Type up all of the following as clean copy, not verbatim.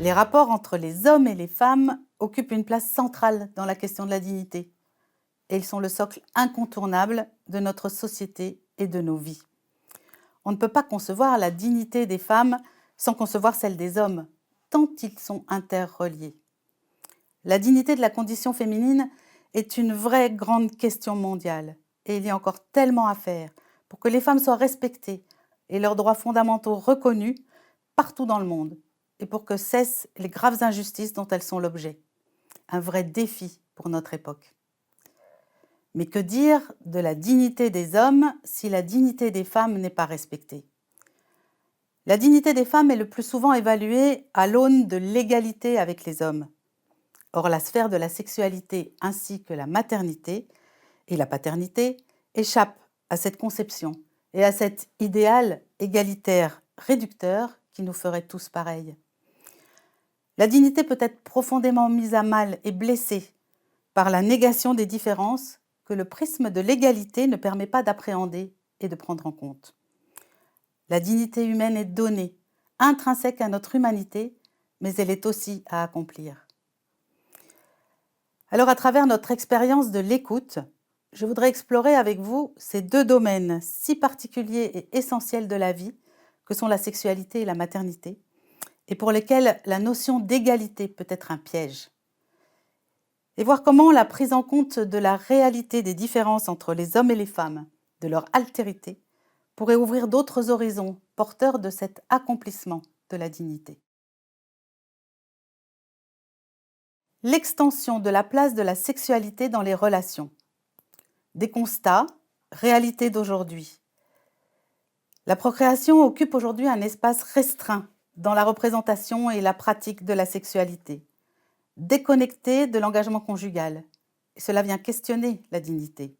Les rapports entre les hommes et les femmes occupent une place centrale dans la question de la dignité. Et ils sont le socle incontournable de notre société et de nos vies. On ne peut pas concevoir la dignité des femmes sans concevoir celle des hommes, tant ils sont interreliés. La dignité de la condition féminine est une vraie grande question mondiale. Et il y a encore tellement à faire pour que les femmes soient respectées et leurs droits fondamentaux reconnus partout dans le monde, et pour que cessent les graves injustices dont elles sont l'objet. Un vrai défi pour notre époque. Mais que dire de la dignité des hommes si la dignité des femmes n'est pas respectée? La dignité des femmes est le plus souvent évaluée à l'aune de l'égalité avec les hommes. Or, la sphère de la sexualité ainsi que la maternité et la paternité échappent à cette conception et à cet idéal égalitaire réducteur qui nous ferait tous pareils. La dignité peut être profondément mise à mal et blessée par la négation des différences que le prisme de l'égalité ne permet pas d'appréhender et de prendre en compte. La dignité humaine est donnée, intrinsèque à notre humanité, mais elle est aussi à accomplir. Alors, à travers notre expérience de l'écoute, je voudrais explorer avec vous ces deux domaines si particuliers et essentiels de la vie, que sont la sexualité et la maternité, et pour lesquels la notion d'égalité peut être un piège. Et voir comment la prise en compte de la réalité des différences entre les hommes et les femmes, de leur altérité, pourrait ouvrir d'autres horizons porteurs de cet accomplissement de la dignité. L'extension de la place de la sexualité dans les relations. Des constats, réalité d'aujourd'hui. La procréation occupe aujourd'hui un espace restreint dans la représentation et la pratique de la sexualité, déconnecté de l'engagement conjugal. Et cela vient questionner la dignité.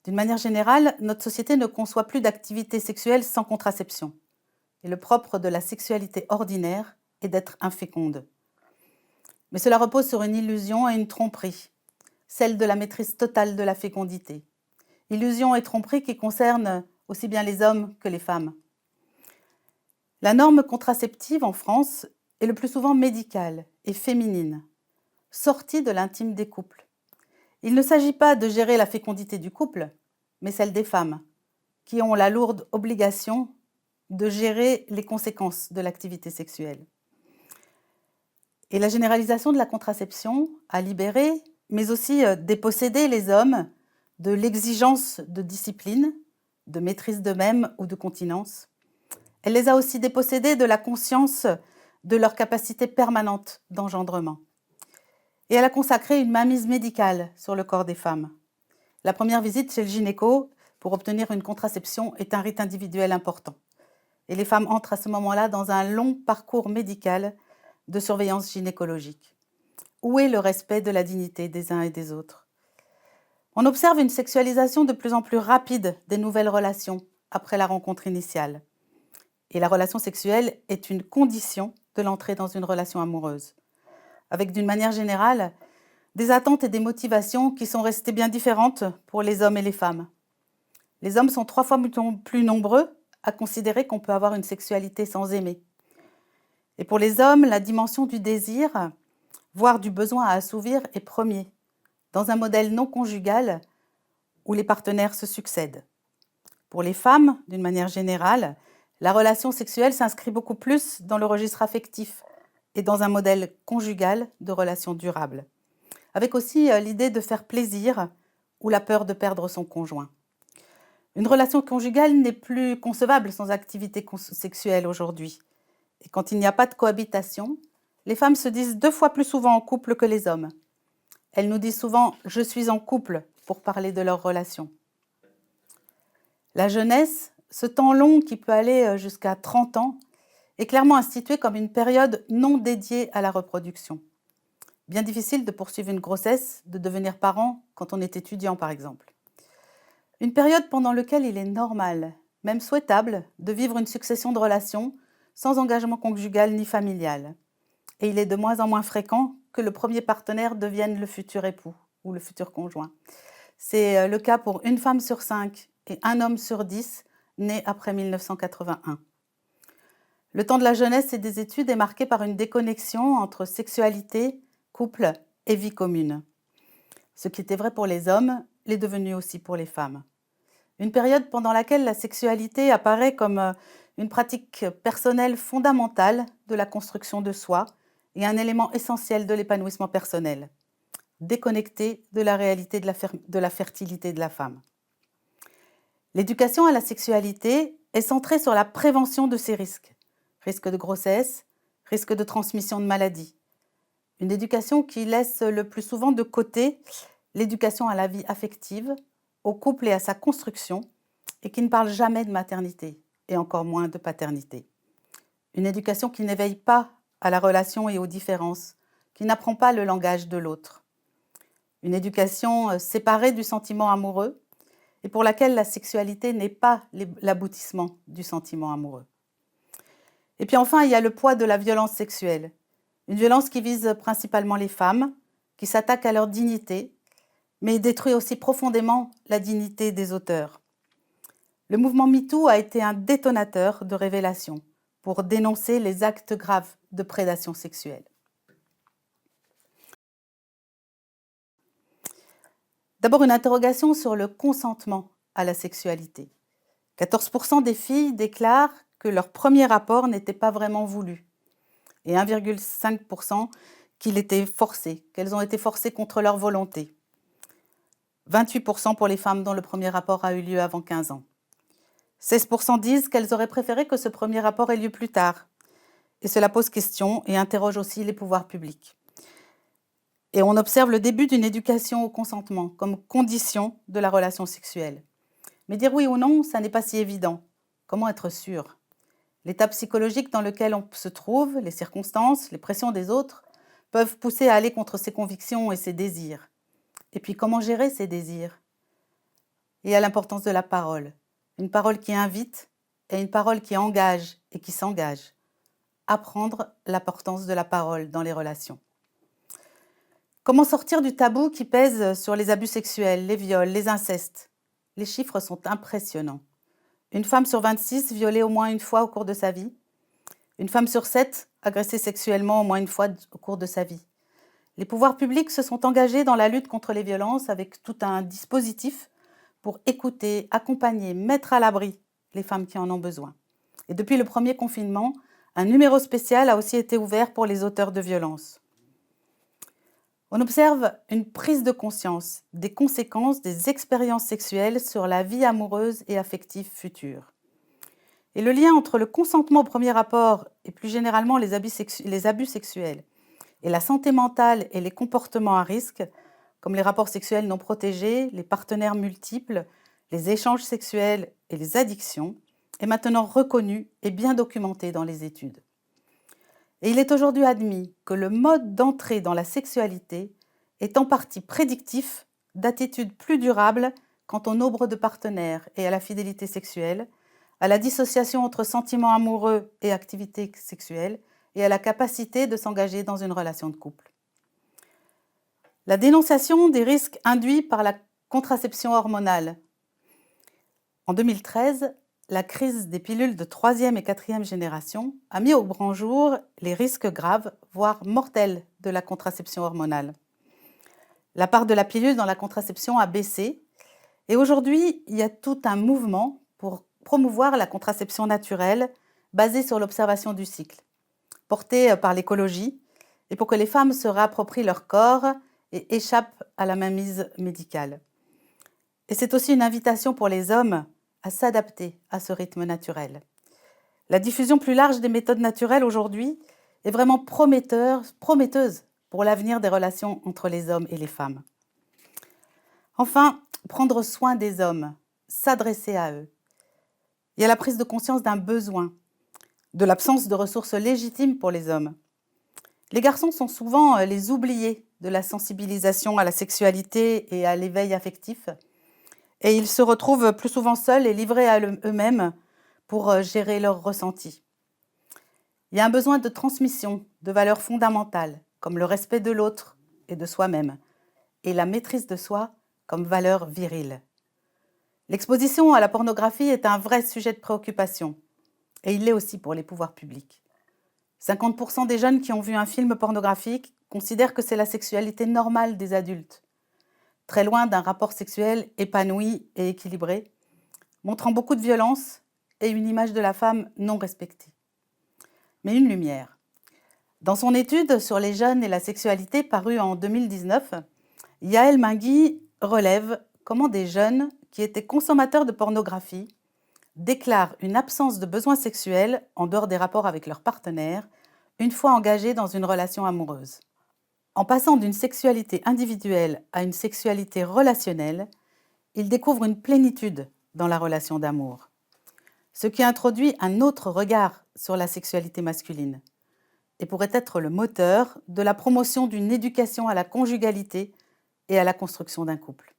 D'une manière générale, notre société ne conçoit plus d'activité sexuelle sans contraception. Et le propre de la sexualité ordinaire est d'être inféconde. Mais cela repose sur une illusion et une tromperie, celle de la maîtrise totale de la fécondité. Illusion et tromperie qui concernent aussi bien les hommes que les femmes. La norme contraceptive en France est le plus souvent médicale et féminine, sortie de l'intime des couples. Il ne s'agit pas de gérer la fécondité du couple, mais celle des femmes, qui ont la lourde obligation de gérer les conséquences de l'activité sexuelle. Et la généralisation de la contraception a libéré, mais aussi dépossédé les hommes de l'exigence de discipline, de maîtrise d'eux-mêmes ou de continence. Elle les a aussi dépossédés de la conscience de leur capacité permanente d'engendrement. Et elle a consacré une mainmise médicale sur le corps des femmes. La première visite chez le gynéco pour obtenir une contraception est un rite individuel important. Et les femmes entrent à ce moment-là dans un long parcours médical de surveillance gynécologique. Où est le respect de la dignité des uns et des autres? On observe une sexualisation de plus en plus rapide des nouvelles relations après la rencontre initiale. Et la relation sexuelle est une condition de l'entrée dans une relation amoureuse, avec d'une manière générale des attentes et des motivations qui sont restées bien différentes pour les hommes et les femmes. Les hommes sont 3 fois plus nombreux à considérer qu'on peut avoir une sexualité sans aimer. Et pour les hommes, la dimension du désir, voire du besoin à assouvir, est premier, dans un modèle non conjugal où les partenaires se succèdent. Pour les femmes, d'une manière générale, la relation sexuelle s'inscrit beaucoup plus dans le registre affectif et dans un modèle conjugal de relation durable, avec aussi l'idée de faire plaisir ou la peur de perdre son conjoint. Une relation conjugale n'est plus concevable sans activité sexuelle aujourd'hui. Et quand il n'y a pas de cohabitation, les femmes se disent 2 fois plus souvent en couple que les hommes. Elles nous disent souvent « je suis en couple » pour parler de leur relation. La jeunesse, ce temps long qui peut aller jusqu'à 30 ans, est clairement institué comme une période non dédiée à la reproduction. Bien difficile de poursuivre une grossesse, de devenir parent quand on est étudiant par exemple. Une période pendant laquelle il est normal, même souhaitable, de vivre une succession de relations sans engagement conjugal ni familial. Et il est de moins en moins fréquent que le premier partenaire devienne le futur époux ou le futur conjoint. C'est le cas pour une femme sur 5 et un homme sur 10 nés après 1981. Le temps de la jeunesse et des études est marqué par une déconnexion entre sexualité, couple et vie commune. Ce qui était vrai pour les hommes l'est devenu aussi pour les femmes. Une période pendant laquelle la sexualité apparaît comme une pratique personnelle fondamentale de la construction de soi et un élément essentiel de l'épanouissement personnel, déconnecté de la réalité de la fertilité de la femme. L'éducation à la sexualité est centrée sur la prévention de ces risques, risques de grossesse, risques de transmission de maladies. Une éducation qui laisse le plus souvent de côté l'éducation à la vie affective, au couple et à sa construction, et qui ne parle jamais de maternité, et encore moins de paternité. Une éducation qui n'éveille pas à la relation et aux différences, qui n'apprend pas le langage de l'autre. Une éducation séparée du sentiment amoureux, et pour laquelle la sexualité n'est pas l'aboutissement du sentiment amoureux. Et puis enfin, il y a le poids de la violence sexuelle. Une violence qui vise principalement les femmes, qui s'attaque à leur dignité, mais détruit aussi profondément la dignité des auteurs. Le mouvement MeToo a été un détonateur de révélation pour dénoncer les actes graves de prédation sexuelle. D'abord, une interrogation sur le consentement à la sexualité. 14% des filles déclarent que leur premier rapport n'était pas vraiment voulu et 1,5% qu'il était forcé, qu'elles ont été forcées contre leur volonté. 28% pour les femmes dont le premier rapport a eu lieu avant 15 ans. 16% disent qu'elles auraient préféré que ce premier rapport ait lieu plus tard. Et cela pose question et interroge aussi les pouvoirs publics. Et on observe le début d'une éducation au consentement comme condition de la relation sexuelle. Mais dire oui ou non, ça n'est pas si évident. Comment être sûr ? L'état psychologique dans lequel on se trouve, les circonstances, les pressions des autres, peuvent pousser à aller contre ses convictions et ses désirs. Et puis comment gérer ces désirs ? Et à l'importance de la parole. Une parole qui invite et une parole qui engage et qui s'engage. Apprendre l'importance de la parole dans les relations. Comment sortir du tabou qui pèse sur les abus sexuels, les viols, les incestes ? Les chiffres sont impressionnants. Une femme sur 26 violée au moins une fois au cours de sa vie. Une femme sur 7 agressée sexuellement au moins une fois au cours de sa vie. Les pouvoirs publics se sont engagés dans la lutte contre les violences avec tout un dispositif pour écouter, accompagner, mettre à l'abri les femmes qui en ont besoin. Et depuis le premier confinement, un numéro spécial a aussi été ouvert pour les auteurs de violences. On observe une prise de conscience des conséquences des expériences sexuelles sur la vie amoureuse et affective future. Et le lien entre le consentement au premier rapport et plus généralement les abus sexuels et la santé mentale et les comportements à risque, comme les rapports sexuels non protégés, les partenaires multiples, les échanges sexuels et les addictions, est maintenant reconnu et bien documenté dans les études. Et il est aujourd'hui admis que le mode d'entrée dans la sexualité est en partie prédictif d'attitudes plus durables quant au nombre de partenaires et à la fidélité sexuelle, à la dissociation entre sentiments amoureux et activité sexuelle et à la capacité de s'engager dans une relation de couple. La dénonciation des risques induits par la contraception hormonale. En 2013, la crise des pilules de 3e et 4e génération a mis au grand jour les risques graves, voire mortels, de la contraception hormonale. La part de la pilule dans la contraception a baissé et aujourd'hui, il y a tout un mouvement pour promouvoir la contraception naturelle basée sur l'observation du cycle, portée par l'écologie et pour que les femmes se réapproprient leur corps et échappent à la mainmise médicale. Et c'est aussi une invitation pour les hommes à s'adapter à ce rythme naturel. La diffusion plus large des méthodes naturelles aujourd'hui est vraiment prometteuse pour l'avenir des relations entre les hommes et les femmes. Enfin, prendre soin des hommes, s'adresser à eux. Il y a la prise de conscience d'un besoin, de l'absence de ressources légitimes pour les hommes. Les garçons sont souvent les oubliés de la sensibilisation à la sexualité et à l'éveil affectif, et ils se retrouvent plus souvent seuls et livrés à eux-mêmes pour gérer leurs ressentis. Il y a un besoin de transmission de valeurs fondamentales, comme le respect de l'autre et de soi-même, et la maîtrise de soi comme valeur virile. L'exposition à la pornographie est un vrai sujet de préoccupation. Et il l'est aussi pour les pouvoirs publics. 50% des jeunes qui ont vu un film pornographique considèrent que c'est la sexualité normale des adultes, très loin d'un rapport sexuel épanoui et équilibré, montrant beaucoup de violence et une image de la femme non respectée. Mais une lumière. Dans son étude sur les jeunes et la sexualité parue en 2019, Yael Mingui relève comment des jeunes qui étaient consommateurs de pornographie déclarent une absence de besoins sexuels en dehors des rapports avec leur partenaire une fois engagés dans une relation amoureuse. En passant d'une sexualité individuelle à une sexualité relationnelle, ils découvrent une plénitude dans la relation d'amour, ce qui introduit un autre regard sur la sexualité masculine et pourrait être le moteur de la promotion d'une éducation à la conjugalité et à la construction d'un couple.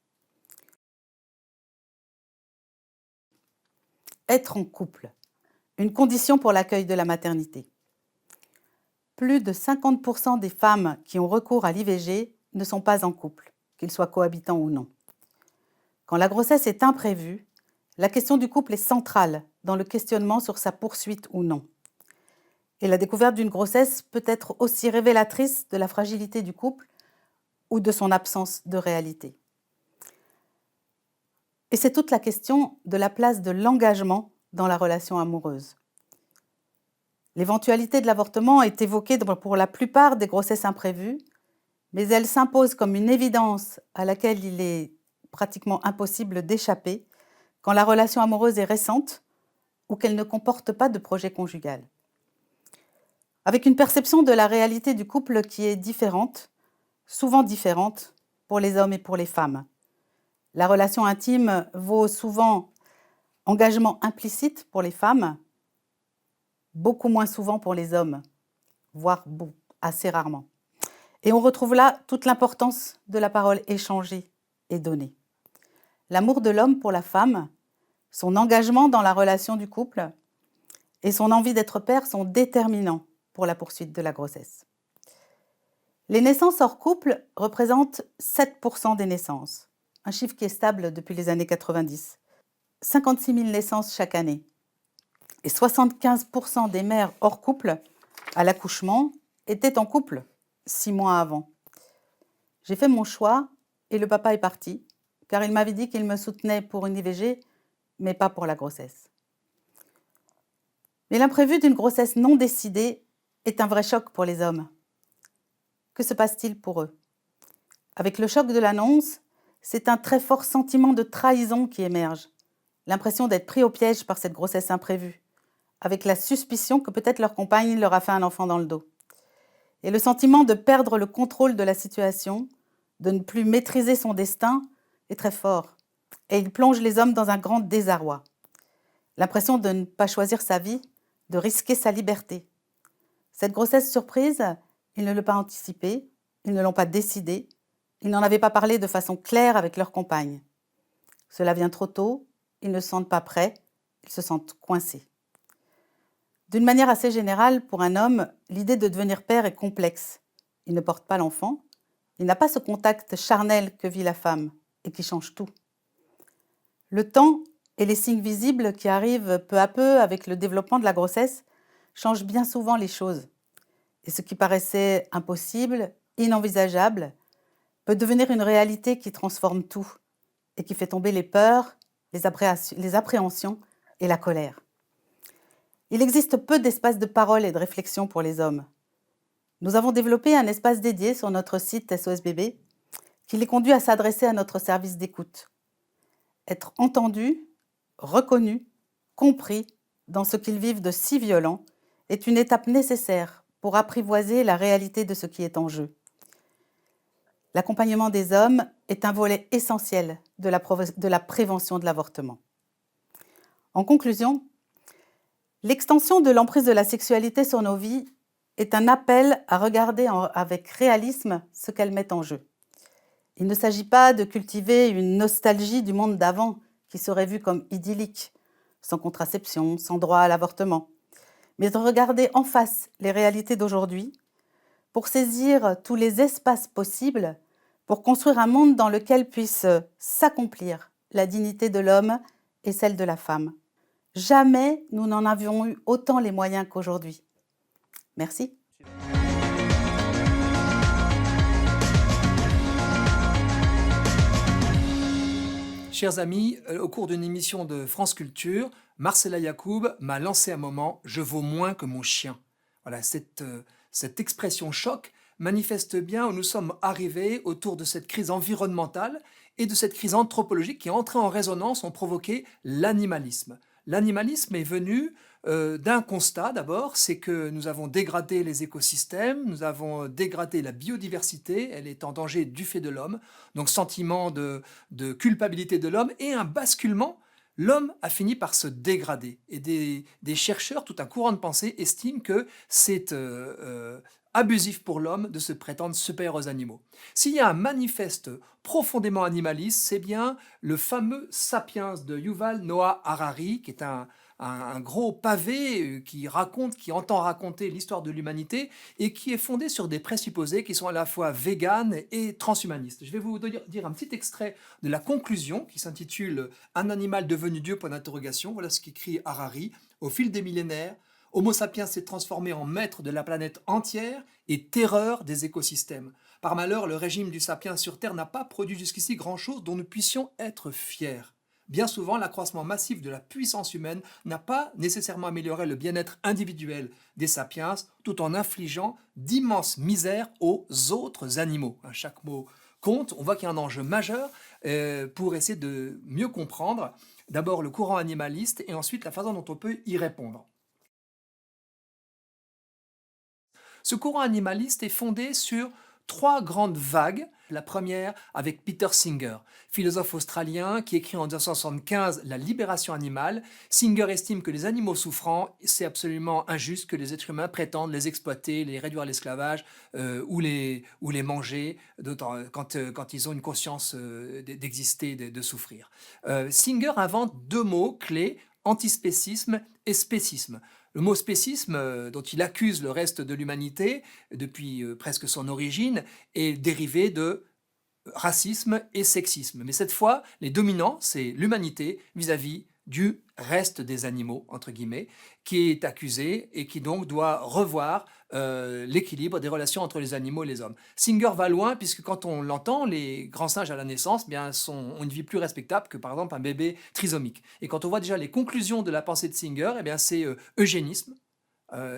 Être en couple, une condition pour l'accueil de la maternité. Plus de 50% des femmes qui ont recours à l'IVG ne sont pas en couple, qu'ils soient cohabitants ou non. Quand la grossesse est imprévue, la question du couple est centrale dans le questionnement sur sa poursuite ou non. Et la découverte d'une grossesse peut être aussi révélatrice de la fragilité du couple ou de son absence de réalité. Et c'est toute la question de la place de l'engagement dans la relation amoureuse. L'éventualité de l'avortement est évoquée pour la plupart des grossesses imprévues, mais elle s'impose comme une évidence à laquelle il est pratiquement impossible d'échapper quand la relation amoureuse est récente ou qu'elle ne comporte pas de projet conjugal. Avec une perception de la réalité du couple qui est différente, souvent différente, pour les hommes et pour les femmes. La relation intime vaut souvent engagement implicite pour les femmes, beaucoup moins souvent pour les hommes, voire assez rarement. Et on retrouve là toute l'importance de la parole échangée et donnée. L'amour de l'homme pour la femme, son engagement dans la relation du couple et son envie d'être père sont déterminants pour la poursuite de la grossesse. Les naissances hors couple représentent 7% des naissances, un chiffre qui est stable depuis les années 90. 56 000 naissances chaque année. Et 75% des mères hors couple, à l'accouchement, étaient en couple 6 mois avant. J'ai fait mon choix et le papa est parti, car il m'avait dit qu'il me soutenait pour une IVG, mais pas pour la grossesse. Mais l'imprévu d'une grossesse non décidée est un vrai choc pour les hommes. Que se passe-t-il pour eux? Avec le choc de l'annonce, c'est un très fort sentiment de trahison qui émerge, l'impression d'être pris au piège par cette grossesse imprévue, avec la suspicion que peut-être leur compagne leur a fait un enfant dans le dos. Et le sentiment de perdre le contrôle de la situation, de ne plus maîtriser son destin, est très fort. Et il plonge les hommes dans un grand désarroi. L'impression de ne pas choisir sa vie, de risquer sa liberté. Cette grossesse surprise, ils ne l'ont pas anticipée, ils ne l'ont pas décidée, ils n'en avaient pas parlé de façon claire avec leur compagne. Cela vient trop tôt, ils ne se sentent pas prêts, ils se sentent coincés. D'une manière assez générale, pour un homme, l'idée de devenir père est complexe. Il ne porte pas l'enfant, il n'a pas ce contact charnel que vit la femme et qui change tout. Le temps et les signes visibles qui arrivent peu à peu avec le développement de la grossesse changent bien souvent les choses. Et ce qui paraissait impossible, inenvisageable, peut devenir une réalité qui transforme tout et qui fait tomber les peurs, les appréhensions et la colère. Il existe peu d'espaces de parole et de réflexion pour les hommes. Nous avons développé un espace dédié sur notre site SOS Bébé qui les conduit à s'adresser à notre service d'écoute. Être entendu, reconnu, compris dans ce qu'ils vivent de si violent est une étape nécessaire pour apprivoiser la réalité de ce qui est en jeu. L'accompagnement des hommes est un volet essentiel de la prévention de l'avortement. En conclusion, l'extension de l'emprise de la sexualité sur nos vies est un appel à regarder avec réalisme ce qu'elle met en jeu. Il ne s'agit pas de cultiver une nostalgie du monde d'avant qui serait vu comme idyllique, sans contraception, sans droit à l'avortement, mais de regarder en face les réalités d'aujourd'hui pour saisir tous les espaces possibles pour construire un monde dans lequel puisse s'accomplir la dignité de l'homme et celle de la femme. Jamais nous n'en avions eu autant les moyens qu'aujourd'hui. Merci. Chers amis, au cours d'une émission de France Culture, Marcella Yacoub m'a lancé un moment « Je vaux moins que mon chien ». Voilà, cette expression choc manifeste bien où nous sommes arrivés autour de cette crise environnementale et de cette crise anthropologique qui, entrée en résonance, ont provoqué l'animalisme. L'animalisme est venu d'un constat d'abord, c'est que nous avons dégradé les écosystèmes, nous avons dégradé la biodiversité, elle est en danger du fait de l'homme, donc sentiment de culpabilité de l'homme et un basculement. L'homme a fini par se dégrader et des chercheurs, tout un courant de pensée, estiment que c'est abusif pour l'homme de se prétendre supérieur aux animaux. S'il y a un manifeste profondément animaliste, c'est bien le fameux Sapiens de Yuval Noah Harari, qui est un gros pavé qui entend raconter l'histoire de l'humanité et qui est fondé sur des présupposés qui sont à la fois véganes et transhumanistes. Je vais vous dire un petit extrait de la conclusion qui s'intitule « Un animal devenu Dieu ?» Voilà ce qu'écrit Harari. Au fil des millénaires, Homo sapiens s'est transformé en maître de la planète entière et terreur des écosystèmes. Par malheur, le régime du sapiens sur Terre n'a pas produit jusqu'ici grand-chose dont nous puissions être fiers. Bien souvent, l'accroissement massif de la puissance humaine n'a pas nécessairement amélioré le bien-être individuel des sapiens, tout en infligeant d'immenses misères aux autres animaux. Chaque mot compte. On voit qu'il y a un enjeu majeur pour essayer de mieux comprendre d'abord le courant animaliste et ensuite la façon dont on peut y répondre. Ce courant animaliste est fondé sur trois grandes vagues. La première avec Peter Singer, philosophe australien qui écrit en 1975 La libération animale. Singer estime que les animaux souffrants, c'est absolument injuste que les êtres humains prétendent les exploiter, les réduire à l'esclavage ou les manger quand ils ont une conscience d'exister, de souffrir. Singer invente deux mots clés, antispécisme et spécisme. Le mot spécisme, dont il accuse le reste de l'humanité depuis presque son origine, est dérivé de racisme et sexisme. Mais cette fois, les dominants, c'est l'humanité vis-à-vis du reste des animaux, entre guillemets, qui est accusé et qui donc doit revoir l'équilibre des relations entre les animaux et les hommes. Singer va loin puisque quand on l'entend, les grands singes à la naissance ont une vie plus respectable que par exemple un bébé trisomique. Et quand on voit déjà les conclusions de la pensée de Singer, c'est eugénisme,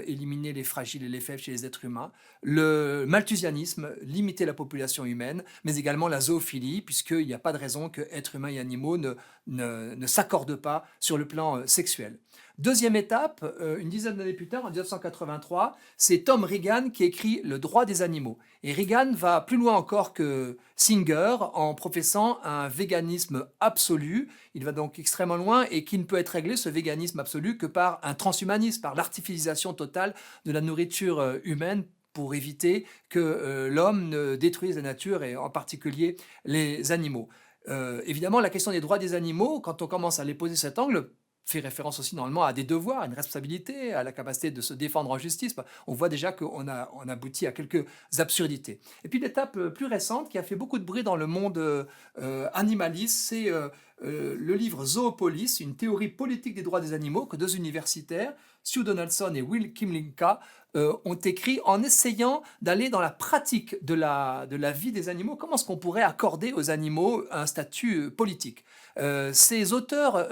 éliminer les fragiles et les faibles chez les êtres humains, le malthusianisme, limiter la population humaine, mais également la zoophilie, puisqu'il n'y a pas de raison que êtres humains et animaux ne s'accordent pas sur le plan sexuel. Deuxième étape, une dizaine d'années plus tard, en 1983, c'est Tom Regan qui écrit Le droit des animaux. Et Regan va plus loin encore que Singer en professant un véganisme absolu. Il va donc extrêmement loin et qui ne peut être réglé, ce véganisme absolu, que par un transhumanisme, par l'artificialisation totale de la nourriture humaine pour éviter que l'homme ne détruise la nature et en particulier les animaux. Évidemment, la question des droits des animaux, quand on commence à les poser cet angle, fait référence aussi normalement à des devoirs, à une responsabilité, à la capacité de se défendre en justice. On voit déjà qu'on aboutit à quelques absurdités. Et puis l'étape plus récente qui a fait beaucoup de bruit dans le monde animaliste, c'est le livre Zoopolis, une théorie politique des droits des animaux que deux universitaires, Sue Donaldson et Will Kimlinka, ont écrit en essayant d'aller dans la pratique de la vie des animaux. Comment est-ce qu'on pourrait accorder aux animaux un statut politique ? Ces auteurs,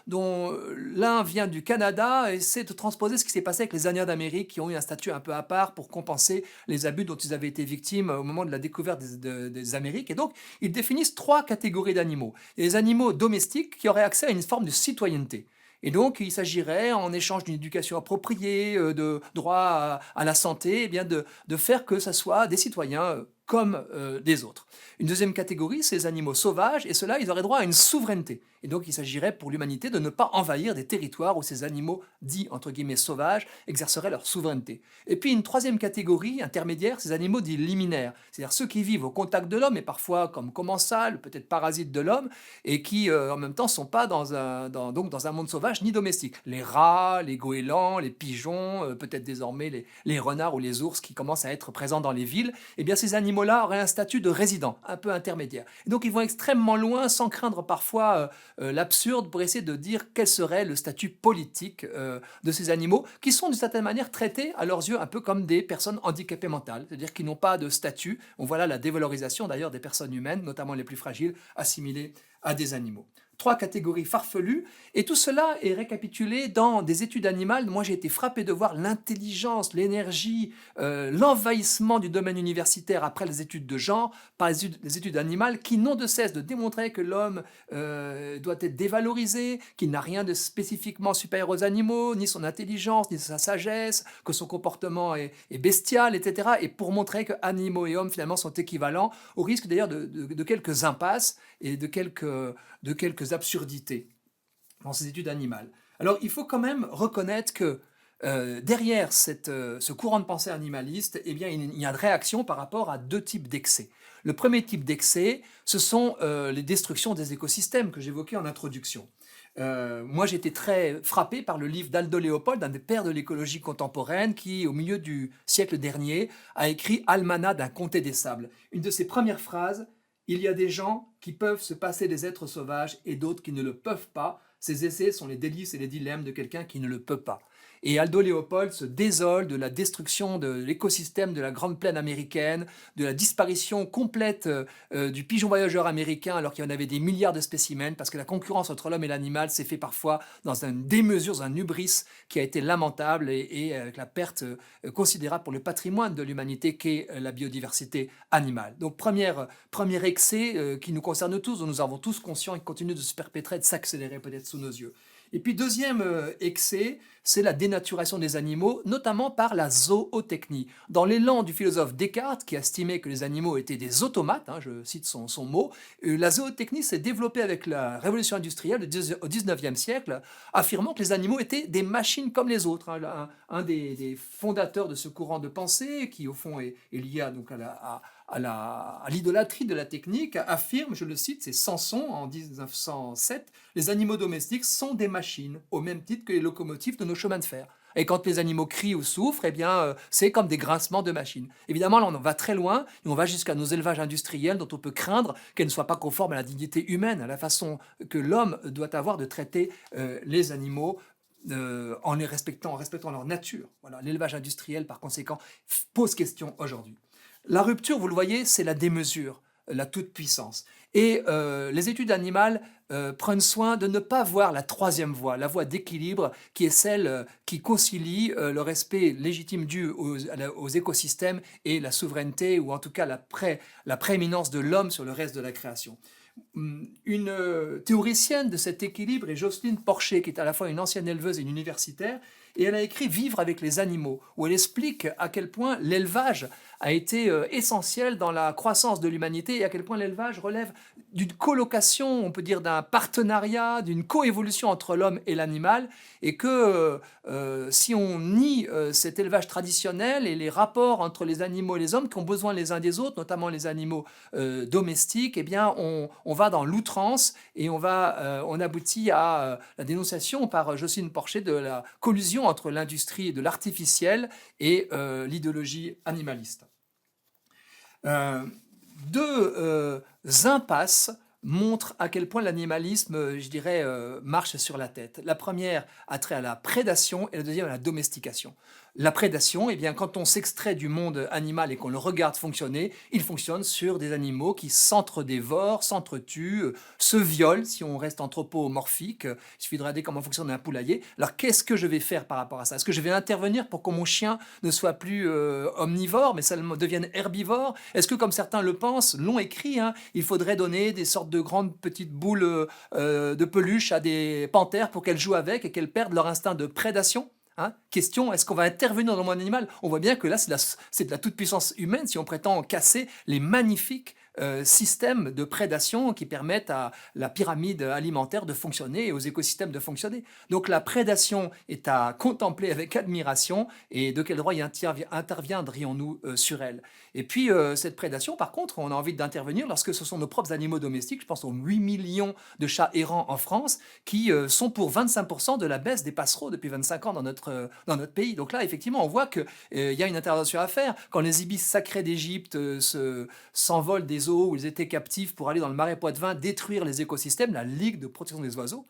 dont l'un vient du Canada, essaient de transposer ce qui s'est passé avec les Indiens d'Amérique qui ont eu un statut un peu à part pour compenser les abus dont ils avaient été victimes au moment de la découverte des Amériques. Et donc, ils définissent trois catégories d'animaux. Les animaux domestiques qui auraient accès à une forme de citoyenneté. Et donc, il s'agirait, en échange d'une éducation appropriée, de droit à la santé, de faire que ce soit des citoyens comme des autres. Une deuxième catégorie, c'est les animaux sauvages, et ceux-là, ils auraient droit à une souveraineté. Et donc, il s'agirait pour l'humanité de ne pas envahir des territoires où ces animaux dits, entre guillemets, sauvages, exerceraient leur souveraineté. Et puis, une troisième catégorie intermédiaire, ces animaux dits liminaires, c'est-à-dire ceux qui vivent au contact de l'homme, et parfois comme commensals, peut-être parasites de l'homme, et qui, en même temps, ne sont pas dans un monde sauvage ni domestique. Les rats, les goélands, les pigeons, peut-être désormais les renards ou les ours qui commencent à être présents dans les villes, eh bien, ces animaux animaux-là auraient un statut de résident, un peu intermédiaire. Et donc ils vont extrêmement loin, sans craindre parfois l'absurde, pour essayer de dire quel serait le statut politique de ces animaux, qui sont d'une certaine manière traités à leurs yeux un peu comme des personnes handicapées mentales, c'est-à-dire qui n'ont pas de statut. On voit là la dévalorisation d'ailleurs des personnes humaines, notamment les plus fragiles, assimilées à des animaux. 3 catégories farfelues, et tout cela est récapitulé dans des études animales. Moi, j'ai été frappé de voir l'intelligence, l'énergie, l'envahissement du domaine universitaire après les études de genre par les études animales qui n'ont de cesse de démontrer que l'homme doit être dévalorisé, qu'il n'a rien de spécifiquement supérieur aux animaux, ni son intelligence, ni sa sagesse, que son comportement est bestial, etc. Et pour montrer que animaux et hommes, finalement, sont équivalents, au risque d'ailleurs de quelques impasses et de quelques absurdités dans ces études animales. Alors, il faut quand même reconnaître que derrière ce courant de pensée animaliste, eh bien, il y a une réaction par rapport à 2 types d'excès. Le premier type d'excès, ce sont les destructions des écosystèmes que j'évoquais en introduction. Moi, j'ai été très frappé par le livre d'Aldo Leopold, un des pères de l'écologie contemporaine, qui, au milieu du siècle dernier, a écrit Almanach d'un comté des sables. Une de ses premières phrases: il y a des gens qui peuvent se passer des êtres sauvages et d'autres qui ne le peuvent pas. Ces essais sont les délices et les dilemmes de quelqu'un qui ne le peut pas. Et Aldo Leopold se désole de la destruction de l'écosystème de la Grande Plaine américaine, de la disparition complète du pigeon voyageur américain alors qu'il y en avait des milliards de spécimens, parce que la concurrence entre l'homme et l'animal s'est fait parfois dans une démesure, un hubris qui a été lamentable et avec la perte considérable pour le patrimoine de l'humanité qu'est la biodiversité animale. Donc premier excès qui nous concerne tous, dont nous avons tous conscience et qui continue de se perpétrer, de s'accélérer peut-être sous nos yeux. Et puis deuxième excès, c'est la dénaturation des animaux, notamment par la zootechnie. Dans l'élan du philosophe Descartes, qui estimait que les animaux étaient des automates, je cite son mot, la zootechnie s'est développée avec la révolution industrielle au XIXe siècle, affirmant que les animaux étaient des machines comme les autres. Un des fondateurs de ce courant de pensée, qui au fond est lié donc à l'idolâtrie de la technique, affirme, je le cite, c'est Samson en 1907, les animaux domestiques sont des machines, au même titre que les locomotives de nos chemins de fer. Et quand les animaux crient ou souffrent, eh bien, c'est comme des grincements de machines. Évidemment, là, on en va très loin, et on va jusqu'à nos élevages industriels dont on peut craindre qu'elles ne soient pas conformes à la dignité humaine, à la façon que l'homme doit avoir de traiter les animaux en respectant leur nature. Voilà, l'élevage industriel, par conséquent, pose question aujourd'hui. La rupture, vous le voyez, c'est la démesure, la toute-puissance. Et les études animales prennent soin de ne pas voir la troisième voie, la voie d'équilibre, qui est celle qui concilie le respect légitime dû aux écosystèmes et la souveraineté, ou en tout cas la prééminence de l'homme sur le reste de la création. Une théoricienne de cet équilibre est Jocelyne Porcher, qui est à la fois une ancienne éleveuse et une universitaire, et elle a écrit Vivre avec les animaux, où elle explique à quel point l'élevage a été essentiel dans la croissance de l'humanité et à quel point l'élevage relève d'une colocation, on peut dire d'un partenariat, d'une coévolution entre l'homme et l'animal, et que si on nie cet élevage traditionnel et les rapports entre les animaux et les hommes qui ont besoin les uns des autres, notamment les animaux domestiques, eh bien on va dans l'outrance et on aboutit à la dénonciation par Jocelyne Porcher de la collusion entre l'industrie de l'artificiel et l'idéologie animaliste. 2 impasses montrent à quel point l'animalisme, je dirais, marche sur la tête. La première a trait à la prédation et la deuxième à la domestication. La prédation, eh bien, quand on s'extrait du monde animal et qu'on le regarde fonctionner, il fonctionne sur des animaux qui s'entre-dévorent, s'entretuent, se violent, si on reste anthropomorphique. Il suffit de regarder comment fonctionne un poulailler. Alors, qu'est-ce que je vais faire par rapport à ça? Est-ce que je vais intervenir pour que mon chien ne soit plus omnivore, mais ça devienne herbivore? Est-ce que, comme certains le pensent, l'ont écrit, il faudrait donner des sortes de grandes petites boules de peluche à des panthères pour qu'elles jouent avec et qu'elles perdent leur instinct de prédation? Question, est-ce qu'on va intervenir dans le monde animal? On voit bien que là, c'est de la toute-puissance humaine si on prétend casser les magnifiques systèmes de prédation qui permettent à la pyramide alimentaire de fonctionner et aux écosystèmes de fonctionner. Donc la prédation est à contempler avec admiration, et de quel droit interviendrions-nous sur elle? Et puis cette prédation, par contre, on a envie d'intervenir lorsque ce sont nos propres animaux domestiques, je pense aux 8 millions de chats errants en France, qui sont pour 25% de la baisse des passereaux depuis 25 ans dans notre pays. Donc là, effectivement, on voit qu'il y a une intervention à faire. Quand les ibis sacrés d'Égypte s'envolent des eaux où ils étaient captifs pour aller dans le marais Poitevin détruire les écosystèmes, la Ligue de protection des oiseaux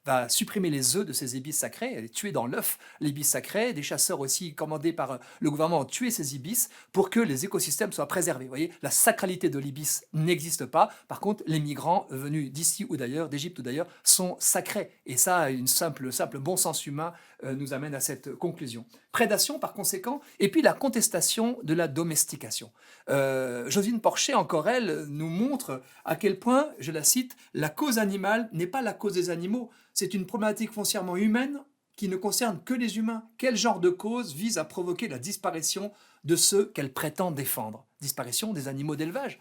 va supprimer les œufs de ces ibis sacrés, et tuer dans l'œuf l'ibis sacré. Des chasseurs aussi commandés par le gouvernement ont tué ces ibis pour que les écosystèmes soient préservés. Vous voyez, la sacralité de l'ibis n'existe pas. Par contre, les migrants venus d'ici ou d'ailleurs, d'Égypte ou d'ailleurs, sont sacrés. Et ça, une simple bon sens humain nous amène à cette conclusion. Prédation, par conséquent, et puis la contestation de la domestication. Josine Porcher, encore elle, nous montre à quel point, je la cite, la cause animale n'est pas la cause des animaux, c'est une problématique foncièrement humaine qui ne concerne que les humains. Quel genre de cause vise à provoquer la disparition de ceux qu'elle prétend défendre? Disparition des animaux d'élevage,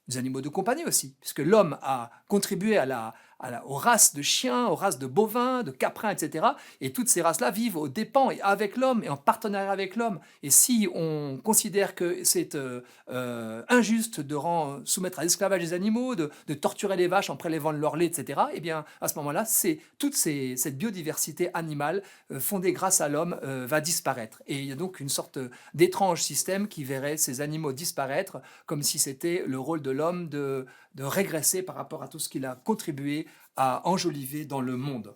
des animaux de compagnie aussi, puisque l'homme a contribué aux races de chiens, aux races de bovins, de caprins, etc. Et toutes ces races-là vivent aux dépens et avec l'homme et en partenariat avec l'homme. Et si on considère que c'est injuste de soumettre à l'esclavage les animaux, de torturer les vaches en prélevant leur lait, etc., eh bien, à ce moment-là, cette biodiversité animale fondée grâce à l'homme va disparaître. Et il y a donc une sorte d'étrange système qui verrait ces animaux disparaître comme si c'était le rôle de l'homme de régresser par rapport à tout ce qu'il a contribué à enjoliver dans le monde.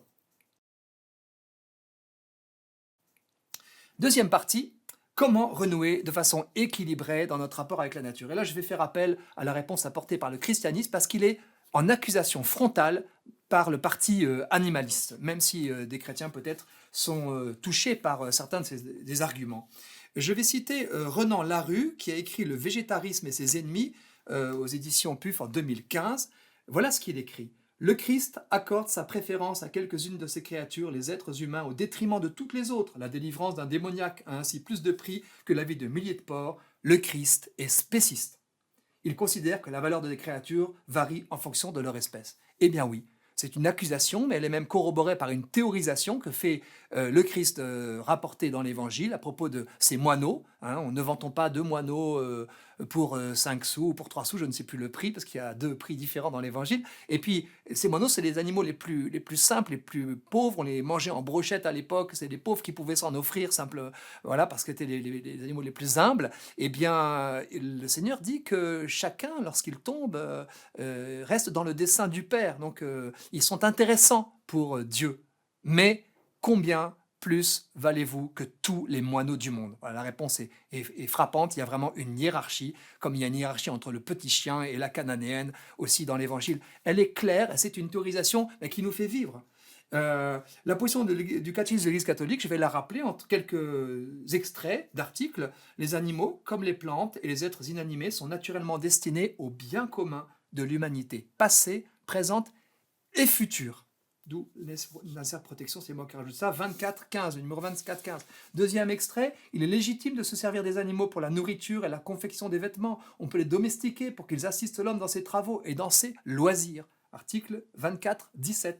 Deuxième partie, comment renouer de façon équilibrée dans notre rapport avec la nature? Et là, je vais faire appel à la réponse apportée par le christianisme parce qu'il est en accusation frontale par le parti animaliste, même si des chrétiens peut-être sont touchés par certains des arguments. Je vais citer Renan Larue, qui a écrit Le végétarisme et ses ennemis aux éditions PUF en 2015. Voilà ce qu'il écrit. Le Christ accorde sa préférence à quelques-unes de ses créatures, les êtres humains, au détriment de toutes les autres. La délivrance d'un démoniaque a ainsi plus de prix que la vie de milliers de porcs. Le Christ est spéciste. Il considère que la valeur des créatures varie en fonction de leur espèce. Eh bien oui, c'est une accusation, mais elle est même corroborée par une théorisation que fait le Christ rapporté dans l'Évangile à propos de ces moineaux. Ne vantons pas deux moineaux pour 5 sous ou pour 3 sous, je ne sais plus le prix, parce qu'il y a 2 prix différents dans l'Évangile. Et puis, ces moineaux, c'est les animaux les plus simples, les plus pauvres. On les mangeait en brochette à l'époque. C'est les pauvres qui pouvaient s'en offrir, voilà, parce que c'était les animaux les plus humbles. Eh bien, le Seigneur dit que chacun, lorsqu'il tombe, reste dans le dessein du Père. Donc, ils sont intéressants pour Dieu. Mais combien plus valez-vous que tous les moineaux du monde? Voilà, la réponse est frappante. Il y a vraiment une hiérarchie, comme il y a une hiérarchie entre le petit chien et la cananéenne aussi dans l'Évangile. Elle est claire et c'est une théorisation qui nous fait vivre. La position du catéchisme de l'Église catholique, je vais la rappeler en quelques extraits d'articles. Les animaux, comme les plantes et les êtres inanimés, sont naturellement destinés au bien commun de l'humanité, passée, présente et future. D'où l'insert protection, c'est moi qui rajoute ça, 24-15, le numéro 24-15. Deuxième extrait, il est légitime de se servir des animaux pour la nourriture et la confection des vêtements. On peut les domestiquer pour qu'ils assistent l'homme dans ses travaux et dans ses loisirs. Article 24-17.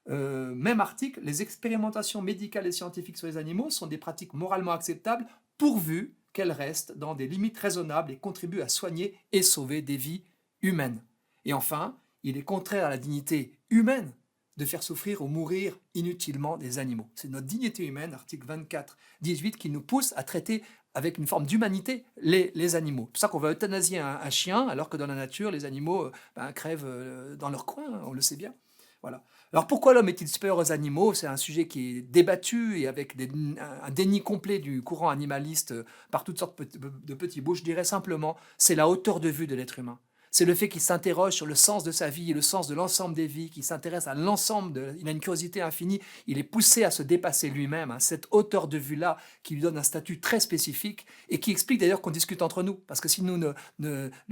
Même article, les expérimentations médicales et scientifiques sur les animaux sont des pratiques moralement acceptables pourvu qu'elles restent dans des limites raisonnables et contribuent à soigner et sauver des vies humaines. Et enfin, il est contraire à la dignité humaine de faire souffrir ou mourir inutilement des animaux. C'est notre dignité humaine, article 24-18, qui nous pousse à traiter avec une forme d'humanité les animaux. C'est pour ça qu'on va euthanasier un chien, alors que dans la nature, les animaux crèvent dans leur coin, on le sait bien. Voilà. Alors pourquoi l'homme est-il supérieur aux animaux? C'est un sujet qui est débattu et avec un déni complet du courant animaliste par toutes sortes de petits bouts. Je dirais simplement, c'est la hauteur de vue de l'être humain. C'est le fait qu'il s'interroge sur le sens de sa vie et le sens de l'ensemble des vies, qu'il s'intéresse à l'ensemble, il a une curiosité infinie, il est poussé à se dépasser lui-même, cette hauteur de vue-là qui lui donne un statut très spécifique et qui explique d'ailleurs qu'on discute entre nous, parce que si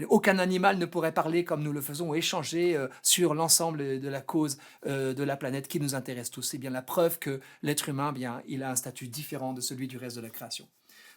aucun animal ne pourrait parler comme nous le faisons ou échanger sur l'ensemble de la cause de la planète qui nous intéresse tous. C'est bien la preuve que l'être humain, il a un statut différent de celui du reste de la création.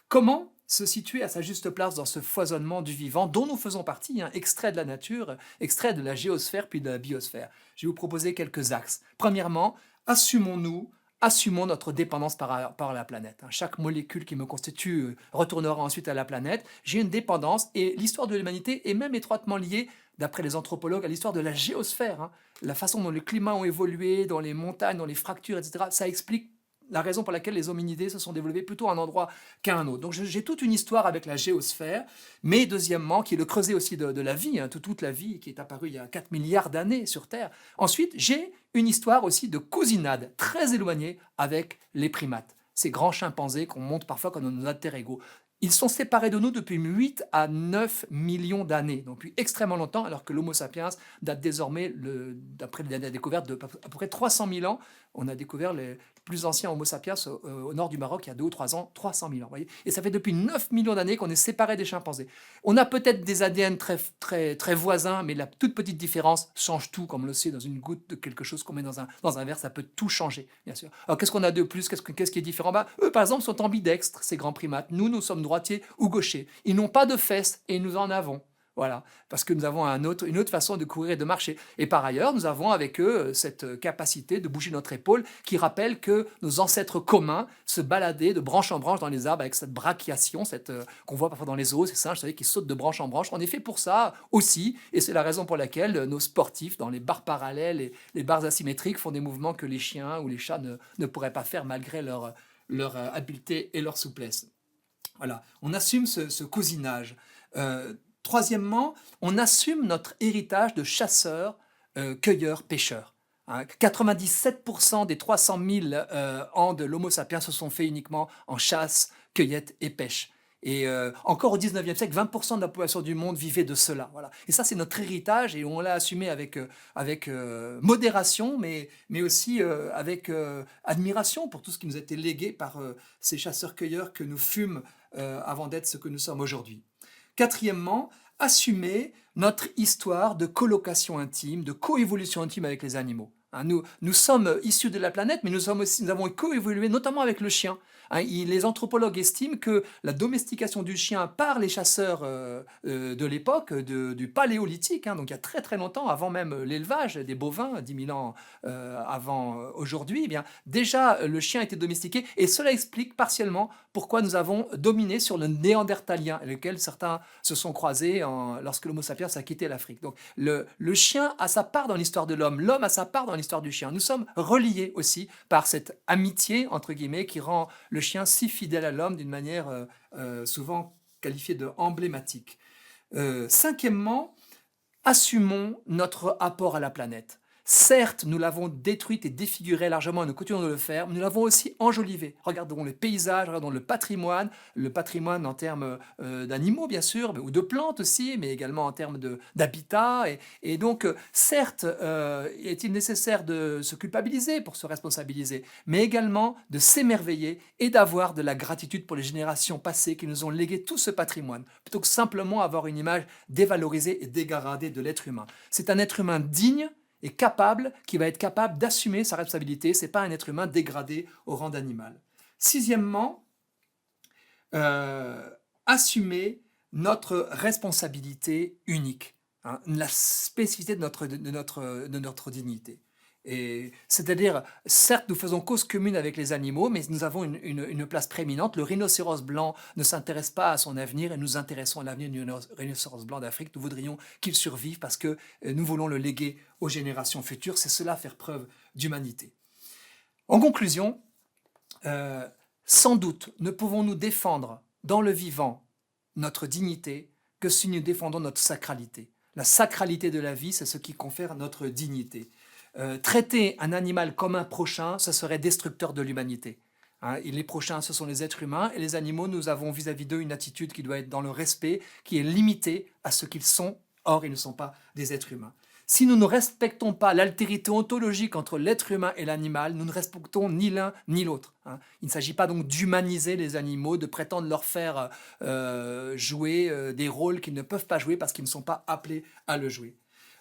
Comment se situer à sa juste place dans ce foisonnement du vivant dont nous faisons partie, hein, extrait de la nature, extrait de la géosphère puis de la biosphère? Je vais vous proposer quelques axes. Premièrement, assumons-nous, assumons notre dépendance par la planète. Hein. Chaque molécule qui me constitue retournera ensuite à la planète. J'ai une dépendance et l'histoire de l'humanité est même étroitement liée, d'après les anthropologues, à l'histoire de la géosphère. Hein. La façon dont les climats ont évolué, dans les montagnes, dans les fractures, etc. Ça explique la raison pour laquelle les hominidés se sont développés plutôt à un endroit qu'à un autre. Donc j'ai toute une histoire avec la géosphère, mais deuxièmement, qui est le creuset aussi de la vie, hein, toute la vie qui est apparue il y a 4 milliards d'années sur Terre. Ensuite, j'ai une histoire aussi de cousinade très éloignée avec les primates, ces grands chimpanzés qu'on montre parfois comme nos alter-ego. Ils sont séparés de nous depuis 8 à 9 millions d'années, donc depuis extrêmement longtemps, alors que l'Homo sapiens date désormais, d'après les dernières découvertes, de à peu près 300 000 ans. On a découvert les plus anciens Homo sapiens au nord du Maroc il y a 2 ou 3 ans, 300 000 ans. Voyez, et ça fait depuis 9 millions d'années qu'on est séparés des chimpanzés. On a peut-être des ADN très voisins, mais la toute petite différence change tout, comme on le sait, dans une goutte de quelque chose qu'on met dans un verre, ça peut tout changer, bien sûr. Alors qu'est-ce qu'on a de plus? Qu'est-ce qui est différent? Eux, par exemple, sont ambidextres, ces grands primates. Nous sommes droitiers ou gauchers. Ils n'ont pas de fesses et nous en avons. Voilà, parce que nous avons une autre façon de courir et de marcher. Et par ailleurs, nous avons avec eux cette capacité de bouger notre épaule qui rappelle que nos ancêtres communs se baladaient de branche en branche dans les arbres avec cette brachiation, qu'on voit parfois dans les zoos, ces singes, vous savez, qui sautent de branche en branche. On est fait pour ça aussi, et c'est la raison pour laquelle nos sportifs, dans les barres parallèles et les barres asymétriques, font des mouvements que les chiens ou les chats ne pourraient pas faire malgré leur habileté et leur souplesse. Voilà, on assume ce cousinage. Troisièmement, on assume notre héritage de chasseurs, cueilleurs, pêcheurs. Hein, 97% des 300 000 ans de l'Homo sapiens se sont faits uniquement en chasse, cueillette et pêche. Et encore au 19e siècle, 20% de la population du monde vivait de cela. Voilà. Et ça, c'est notre héritage et on l'a assumé avec modération, mais aussi avec admiration pour tout ce qui nous a été légué par ces chasseurs-cueilleurs que nous fûmes avant d'être ce que nous sommes aujourd'hui. Quatrièmement, assumer notre histoire de colocation intime, de coévolution intime avec les animaux. Hein, nous sommes issus de la planète, mais nous avons coévolué notamment avec le chien. Hein, les anthropologues estiment que la domestication du chien par les chasseurs de l'époque, du paléolithique, hein, donc il y a très très longtemps, avant même l'élevage des bovins, 10 000 ans avant aujourd'hui, eh bien, déjà le chien était domestiqué, et cela explique partiellement pourquoi nous avons dominé sur le néandertalien, lequel certains se sont croisés lorsque l'Homo sapiens a quitté l'Afrique. Donc le chien a sa part dans l'histoire de l'homme a sa part dans l'histoire du chien. Nous sommes reliés aussi par cette amitié, entre guillemets, qui rend le chien si fidèle à l'homme d'une manière souvent qualifiée de emblématique. Cinquièmement, assumons notre apport à la planète. Certes, nous l'avons détruite et défigurée largement, et nous continuons de le faire, mais nous l'avons aussi enjolivée. Regardons les paysages, regardons le patrimoine en termes d'animaux, bien sûr, ou de plantes aussi, mais également en termes d'habitat. Et donc, certes, est-il nécessaire de se culpabiliser pour se responsabiliser, mais également de s'émerveiller et d'avoir de la gratitude pour les générations passées qui nous ont légué tout ce patrimoine, plutôt que simplement avoir une image dévalorisée et dégradée de l'être humain. C'est un être humain digne et qui va être capable d'assumer sa responsabilité. Ce n'est pas un être humain dégradé au rang d'animal. Sixièmement, assumer notre responsabilité unique, hein, la spécificité de notre dignité. C'est-à-dire, certes, nous faisons cause commune avec les animaux, mais nous avons une place prééminente. Le rhinocéros blanc ne s'intéresse pas à son avenir et nous intéressons à l'avenir du rhinocéros blanc d'Afrique. Nous voudrions qu'il survive parce que nous voulons le léguer aux générations futures. C'est cela, faire preuve d'humanité. En conclusion, sans doute ne pouvons-nous défendre dans le vivant notre dignité que si nous défendons notre sacralité. La sacralité de la vie, c'est ce qui confère notre dignité. Traiter un animal comme un prochain, ça serait destructeur de l'humanité. Hein, et les prochains, ce sont les êtres humains, et les animaux, nous avons vis-à-vis d'eux une attitude qui doit être dans le respect, qui est limitée à ce qu'ils sont, or ils ne sont pas des êtres humains. Si nous ne respectons pas l'altérité ontologique entre l'être humain et l'animal, nous ne respectons ni l'un ni l'autre. Hein. Il ne s'agit pas donc d'humaniser les animaux, de prétendre leur faire jouer des rôles qu'ils ne peuvent pas jouer parce qu'ils ne sont pas appelés à le jouer.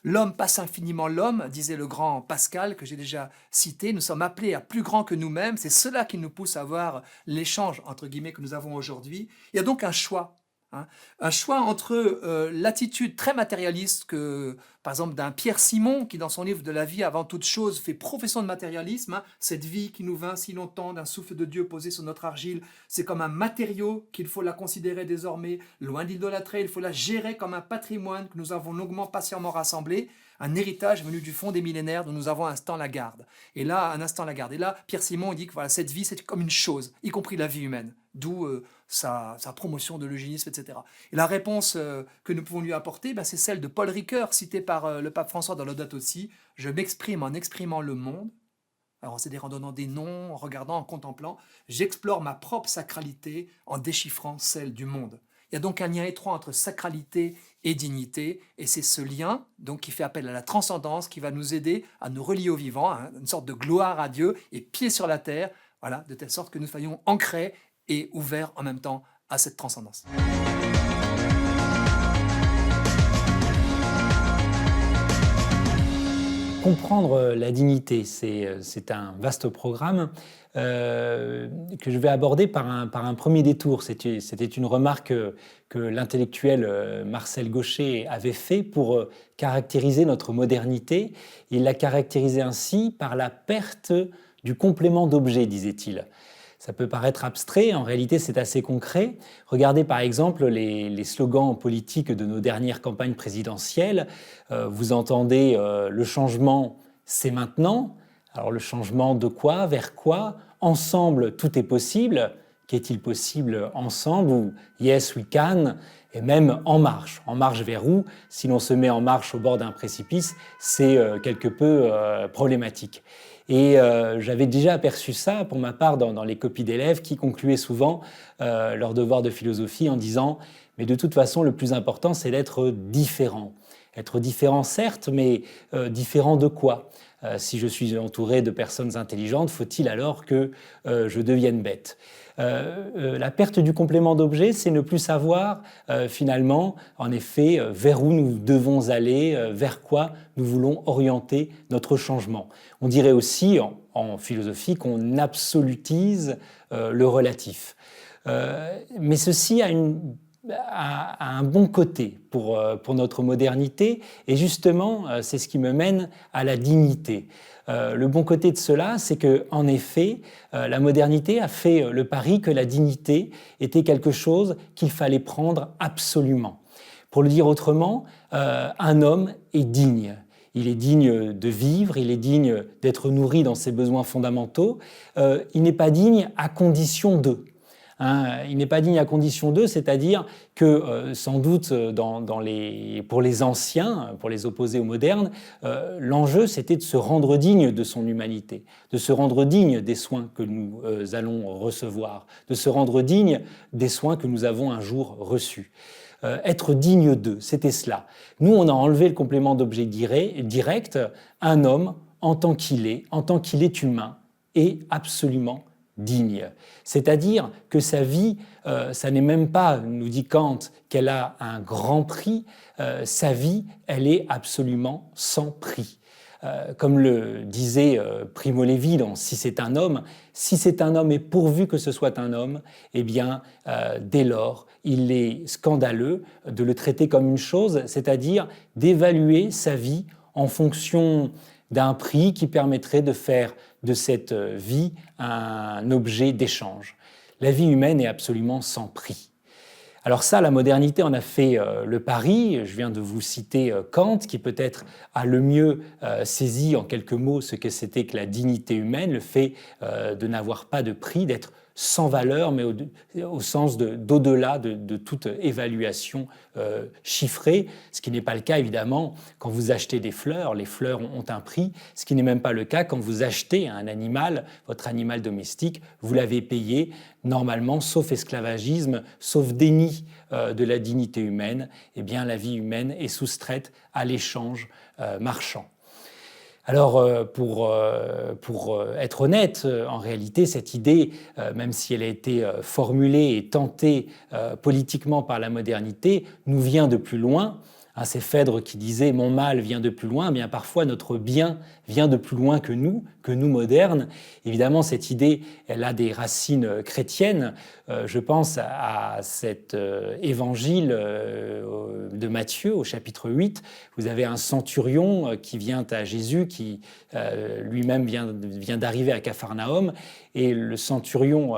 L'homme passe infiniment l'homme, disait le grand Pascal, que j'ai déjà cité. Nous sommes appelés à plus grand que nous-mêmes. C'est cela qui nous pousse à voir l'échange, entre guillemets, que nous avons aujourd'hui. Il y a donc un choix. Hein. Un choix entre l'attitude très matérialiste que, par exemple, d'un Pierre Simon, qui dans son livre de la vie avant toute chose fait profession de matérialisme, hein, cette vie qui nous vint si longtemps d'un souffle de Dieu posé sur notre argile, c'est comme un matériau qu'il faut la considérer désormais, loin d'idolâtrer, il faut la gérer comme un patrimoine que nous avons longuement, patiemment rassemblé, un héritage venu du fond des millénaires dont nous avons un instant la garde. Et là, un instant la garde. Et là, Pierre Simon dit que voilà, cette vie, c'est comme une chose, y compris la vie humaine, d'où sa promotion de l'eugénisme, etc. Et la réponse que nous pouvons lui apporter, ben, c'est celle de Paul Ricoeur, cité par le pape François dans Laudato Si. Je m'exprime en exprimant le monde. Alors, c'est-à-dire en donnant des noms, en regardant, en contemplant. J'explore ma propre sacralité en déchiffrant celle du monde. Il y a donc un lien étroit entre sacralité et dignité, et c'est ce lien donc, qui fait appel à la transcendance qui va nous aider à nous relier au vivant, hein, une sorte de gloire à Dieu et pied sur la terre, voilà, de telle sorte que nous soyons ancrés et ouverts en même temps à cette transcendance. Comprendre la dignité, c'est un vaste programme que je vais aborder par un premier détour. C'était une remarque que l'intellectuel Marcel Gauchet avait fait pour caractériser notre modernité. Il l'a caractérisée ainsi par la perte du complément d'objet, disait-il. Ça peut paraître abstrait, en réalité c'est assez concret. Regardez par exemple les slogans politiques de nos dernières campagnes présidentielles. Vous entendez le changement, c'est maintenant. Alors le changement de quoi, vers quoi? Ensemble, tout est possible. Qu'est-il possible ensemble? Ou yes, we can. Et même en marche. En marche vers où? Si l'on se met en marche au bord d'un précipice, c'est quelque peu problématique. Et j'avais déjà aperçu ça, pour ma part, dans les copies d'élèves qui concluaient souvent leur devoir de philosophie en disant « Mais de toute façon, le plus important, c'est d'être différent. » Être différent, certes, mais différent de quoi? Si je suis entouré de personnes intelligentes, faut-il alors que je devienne bête? La perte du complément d'objet, c'est ne plus savoir finalement, en effet, vers où nous devons aller, vers quoi nous voulons orienter notre changement. On dirait aussi en philosophie qu'on absolutise le relatif. Mais ceci a un bon côté pour notre modernité, et justement, c'est ce qui me mène à la dignité. Le bon côté de cela, c'est qu'en effet, la modernité a fait le pari que la dignité était quelque chose qu'il fallait prendre absolument. Pour le dire autrement, un homme est digne. Il est digne de vivre, il est digne d'être nourri dans ses besoins fondamentaux. Il n'est pas digne à condition de. Il n'est pas digne à condition d'eux, c'est-à-dire que sans doute pour les anciens, pour les opposés aux modernes, l'enjeu c'était de se rendre digne de son humanité, de se rendre digne des soins que nous allons recevoir, de se rendre digne des soins que nous avons un jour reçus. Être digne d'eux, c'était cela. Nous, on a enlevé le complément d'objet direct. Un homme, en tant qu'il est humain, est absolument digne. C'est-à-dire que sa vie, ça n'est même pas, nous dit Kant, qu'elle a un grand prix, sa vie, elle est absolument sans prix. Comme le disait Primo Levi dans « Si c'est un homme », et pourvu que ce soit un homme, eh bien, dès lors, il est scandaleux de le traiter comme une chose, c'est-à-dire d'évaluer sa vie en fonction d'un prix qui permettrait de faire de cette vie un objet d'échange. La vie humaine est absolument sans prix. Alors ça, la modernité en a fait le pari. Je viens de vous citer Kant, qui peut-être a le mieux saisi en quelques mots ce que c'était que la dignité humaine, le fait de n'avoir pas de prix, d'être sans valeur, mais au sens d'au-delà de toute évaluation chiffrée, ce qui n'est pas le cas évidemment quand vous achetez des fleurs. Les fleurs ont un prix, ce qui n'est même pas le cas quand vous achetez un animal, votre animal domestique, vous l'avez payé normalement, sauf esclavagisme, sauf déni de la dignité humaine, eh bien la vie humaine est soustraite à l'échange marchand. Alors, pour être honnête, en réalité, cette idée, même si elle a été formulée et tentée politiquement par la modernité, nous vient de plus loin. C'est Phèdre qui disait « mon mal vient de plus loin », bien parfois notre bien vient de plus loin que nous modernes. Évidemment, cette idée, elle a des racines chrétiennes. Je pense à cet évangile de Matthieu au chapitre 8. Vous avez un centurion qui vient à Jésus, qui lui-même vient d'arriver à Capharnaüm, et le centurion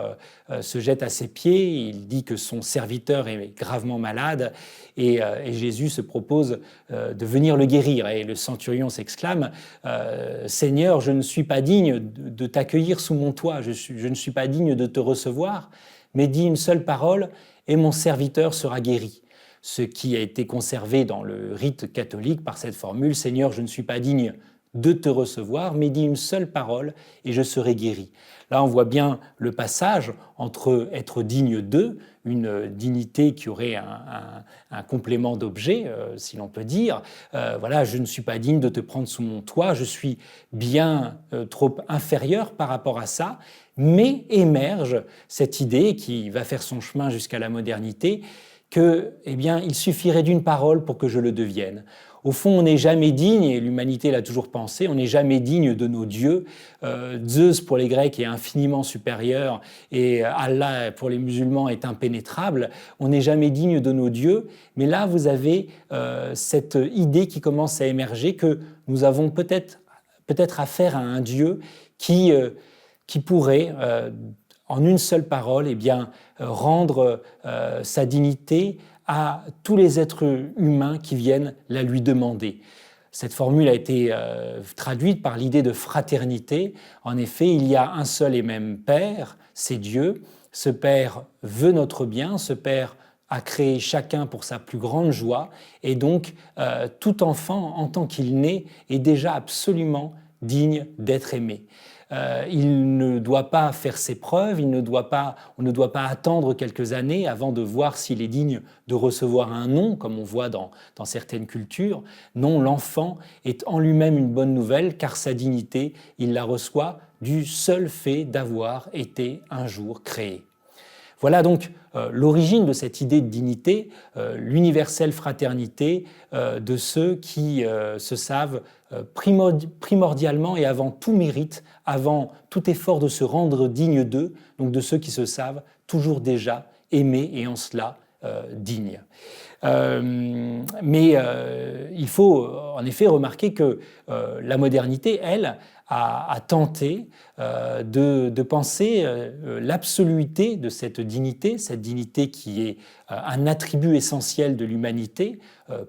se jette à ses pieds. Il dit que son serviteur est gravement malade, et Jésus se propose de venir le guérir. Et le centurion s'exclame « Seigneur, je ne suis pas digne de t'accueillir sous mon toit, je ne suis pas digne de te recevoir, mais dis une seule parole et mon serviteur sera guéri ». Ce qui a été conservé dans le rite catholique par cette formule « Seigneur, je ne suis pas digne de te recevoir, mais dis une seule parole et je serai guéri ». Là, on voit bien le passage entre être digne d'eux, une dignité qui aurait un complément d'objet, si l'on peut dire. Voilà, je ne suis pas digne de te prendre sous mon toit, je suis bien trop inférieur par rapport à ça, mais émerge cette idée qui va faire son chemin jusqu'à la modernité, que, eh bien, il suffirait d'une parole pour que je le devienne. Au fond, on n'est jamais digne, et l'humanité l'a toujours pensé, on n'est jamais digne de nos dieux. Zeus, pour les Grecs, est infiniment supérieur, et Allah, pour les musulmans, est impénétrable. On n'est jamais digne de nos dieux, mais là, vous avez cette idée qui commence à émerger, que nous avons peut-être affaire à un Dieu qui pourrait, en une seule parole, eh bien, rendre sa dignité à tous les êtres humains qui viennent la lui demander. Cette formule a été traduite par l'idée de fraternité. En effet, il y a un seul et même Père, c'est Dieu. Ce Père veut notre bien, ce Père a créé chacun pour sa plus grande joie, et donc tout enfant, en tant qu'il naît, est déjà absolument digne d'être aimé. Il ne doit pas faire ses preuves, on ne doit pas attendre quelques années avant de voir s'il est digne de recevoir un nom, comme on voit dans certaines cultures. Non, l'enfant est en lui-même une bonne nouvelle, car sa dignité, il la reçoit du seul fait d'avoir été un jour créé. Voilà donc l'origine de cette idée de dignité, l'universelle fraternité de ceux qui se savent primordialement et avant tout mérite, avant tout effort de se rendre digne d'eux, donc de ceux qui se savent toujours déjà aimés et en cela dignes. Mais il faut en effet remarquer que la modernité, elle, a tenté de penser l'absoluité de cette dignité qui est un attribut essentiel de l'humanité,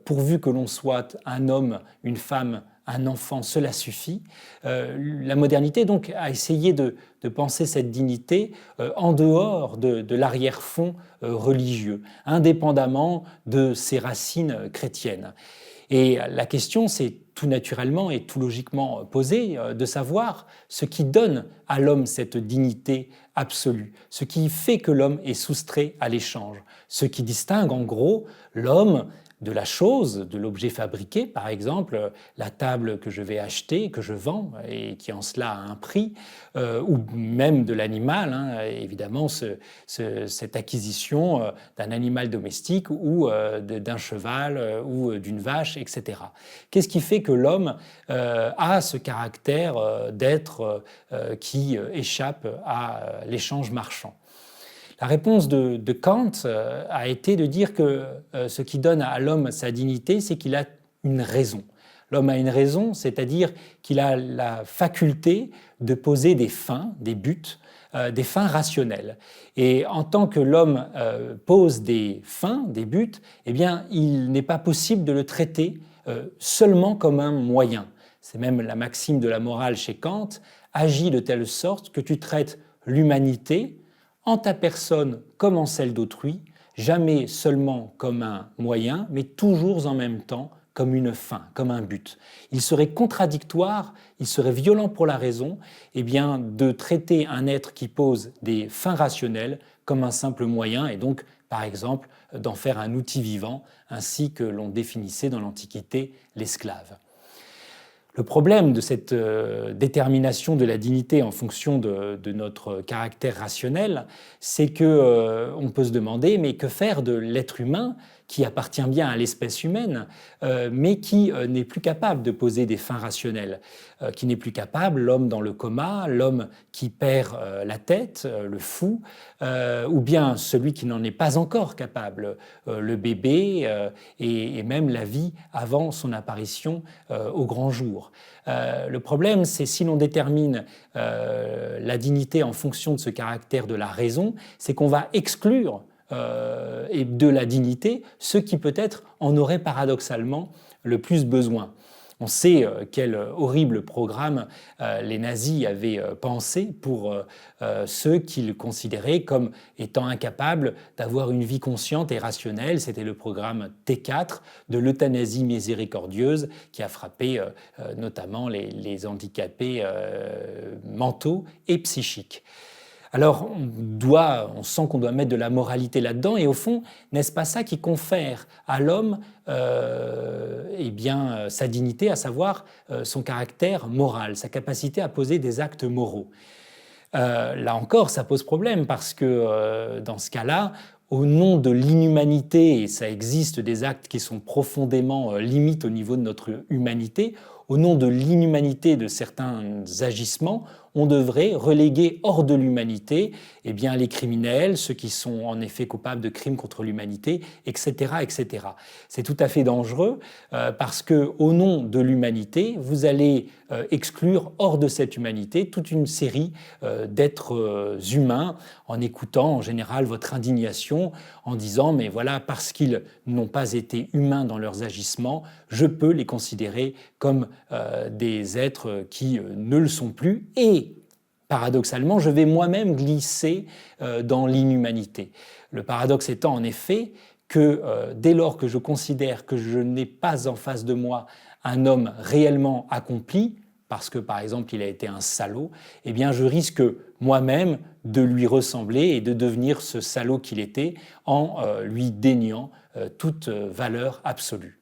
pourvu que l'on soit un homme, une femme, un enfant, cela suffit. La modernité donc a essayé de penser cette dignité en dehors de l'arrière-fond religieux, indépendamment de ses racines chrétiennes. Et la question s'est tout naturellement et tout logiquement posée de savoir ce qui donne à l'homme cette dignité absolue, ce qui fait que l'homme est soustrait à l'échange, ce qui distingue en gros l'homme de la chose, de l'objet fabriqué, par exemple la table que je vais acheter, que je vends et qui en cela a un prix, ou même de l'animal, évidemment cette acquisition d'un animal domestique ou d'un cheval ou d'une vache, etc. Qu'est-ce qui fait que l'homme a ce caractère d'être qui échappe à l'échange marchand ? La réponse de Kant a été de dire que ce qui donne à l'homme sa dignité, c'est qu'il a une raison. L'homme a une raison, c'est-à-dire qu'il a la faculté de poser des fins, des buts, des fins rationnelles. Et en tant que l'homme pose des fins, des buts, eh bien, il n'est pas possible de le traiter seulement comme un moyen. C'est même la maxime de la morale chez Kant, agis de telle sorte que tu traites l'humanité en ta personne comme en celle d'autrui, jamais seulement comme un moyen, mais toujours en même temps comme une fin, comme un but. Il serait contradictoire, il serait violent pour la raison, eh bien, de traiter un être qui pose des fins rationnelles comme un simple moyen, et donc, par exemple, d'en faire un outil vivant, ainsi que l'on définissait dans l'Antiquité l'esclave. Le problème de cette détermination de la dignité en fonction de notre caractère rationnel, c'est qu'on peut se demander, mais que faire de l'être humain qui appartient bien à l'espèce humaine, mais qui n'est plus capable de poser des fins rationnelles, qui n'est plus capable, l'homme dans le coma, l'homme qui perd la tête, le fou, ou bien celui qui n'en est pas encore capable, le bébé, et même la vie avant son apparition au grand jour. Le problème, c'est si l'on détermine la dignité en fonction de ce caractère de la raison, c'est qu'on va exclure et de la dignité ceux qui peut-être en auraient paradoxalement le plus besoin. On sait quel horrible programme les nazis avaient pensé pour ceux qu'ils considéraient comme étant incapables d'avoir une vie consciente et rationnelle. C'était le programme T4 de l'euthanasie miséricordieuse qui a frappé notamment les handicapés mentaux et psychiques. Alors, on sent qu'on doit mettre de la moralité là-dedans, et au fond, n'est-ce pas ça qui confère à l'homme sa dignité, à savoir son caractère moral, sa capacité à poser des actes moraux. Là encore, ça pose problème, parce que dans ce cas-là, au nom de l'inhumanité, et ça existe des actes qui sont profondément limites au niveau de notre humanité, au nom de l'inhumanité de certains agissements, on devrait reléguer hors de l'humanité les criminels, ceux qui sont en effet coupables de crimes contre l'humanité, etc., etc. C'est tout à fait dangereux parce que, au nom de l'humanité, vous allez exclure hors de cette humanité toute une série d'êtres humains en écoutant en général votre indignation, en disant mais voilà, parce qu'ils n'ont pas été humains dans leurs agissements, je peux les considérer comme des êtres qui ne le sont plus, et paradoxalement, je vais moi-même glisser dans l'inhumanité. Le paradoxe étant en effet que dès lors que je considère que je n'ai pas en face de moi un homme réellement accompli, parce que par exemple il a été un salaud, je risque moi-même de lui ressembler et de devenir ce salaud qu'il était en lui déniant toute valeur absolue.